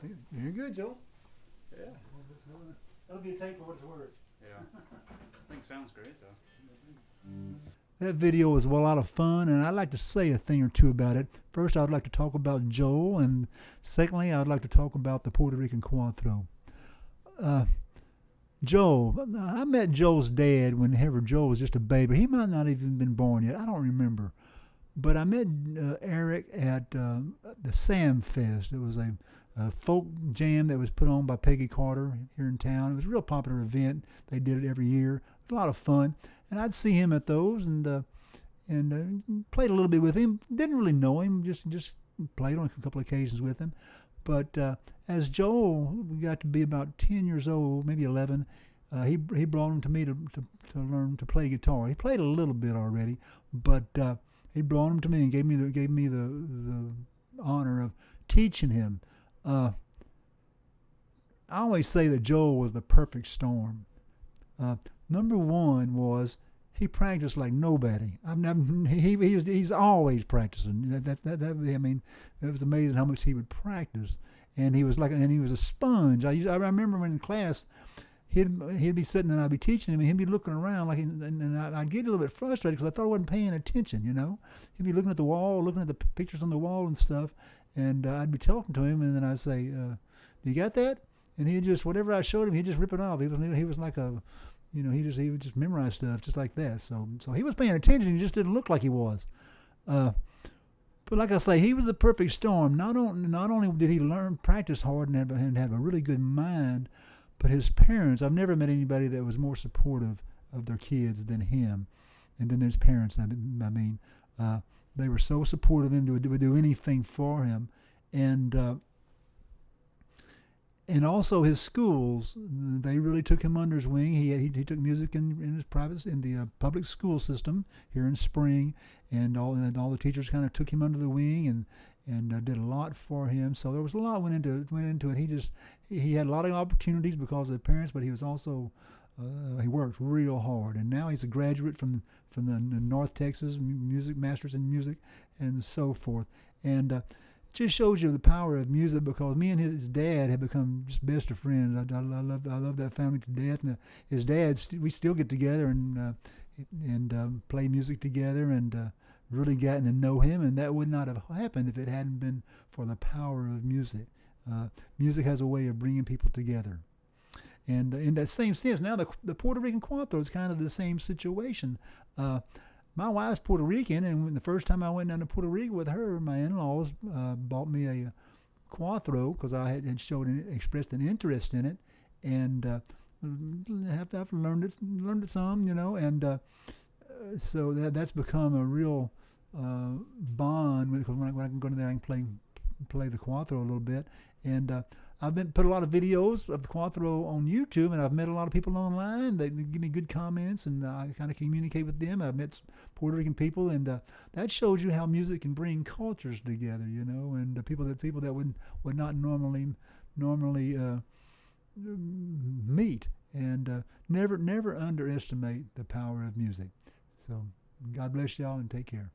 You're good, Joe. Yeah. That'll be a take for what it's worth. Yeah. I think sounds great though. That video was a lot of fun, and I'd like to say a thing or two about it. First, I'd like to talk about Joel, and secondly, I'd like to talk about the Puerto Rican Cuatro. Joel, I met Joel's dad whenever Joel was just a baby. He might not even been born yet. I don't remember. But I met Eric at the Sam Fest. It was a folk jam that was put on by Peggy Carter here in town. It was a real popular event. They did it every year. It was a lot of fun. And I'd see him at those and played a little bit with him. Didn't really know him, just played on a couple of occasions with him. But as Joel got to be about 10 years old, maybe 11, he brought him to me to learn to play guitar. He played a little bit already, but he brought him to me and gave me the honor of teaching him. I always say that Joel was the perfect storm. Number one was he practiced like nobody. He's always practicing. I mean, it was amazing how much he would practice, and he was a sponge. I remember when in class, he'd be sitting and I'd be teaching him, and he'd be looking around and I'd get a little bit frustrated because I thought I wasn't paying attention. He'd be looking at the wall, looking at the pictures on the wall and stuff, and I'd be talking to him, and then I'd say, "Do you got that?" And he'd just, whatever I showed him, he'd just rip it off. He was like a, he would just memorize stuff just like that. So he was paying attention. He just didn't look like he was. But like I say, he was the perfect storm. Not only did he practice hard and have a really good mind, but his parents. I've never met anybody that was more supportive of their kids than him. And then there's parents. I mean, they were so supportive of him. Would do anything for him, and also his schools, they really took him under his wing. He took music in the public school system here in Spring, and all the teachers kind of took him under the wing and did a lot for him. So there was a lot went into it. He had a lot of opportunities because of the parents, but he was also he worked real hard, and now he's a graduate from the North Texas music masters in music and so forth. And just shows you the power of music, because me and his dad have become just best of friends. I love that family to death. And his dad, we still get together and play music together, and really gotten to know him. And that would not have happened if it hadn't been for the power of music. Music has a way of bringing people together. And in that same sense, now the Puerto Rican Cuatro is kind of the same situation. My wife's Puerto Rican, and the first time I went down to Puerto Rico with her, my in-laws bought me a Cuatro because I had expressed an interest in it, and I've learned it some, and so that's become a real bond, because when I can go in there, I can play the Cuatro a little bit, and I've put a lot of videos of the Cuatro on YouTube, and I've met a lot of people online. They give me good comments, and I kind of communicate with them. I've met Puerto Rican people, and that shows you how music can bring cultures together, and people that would not normally meet. And never underestimate the power of music. So God bless y'all, and take care.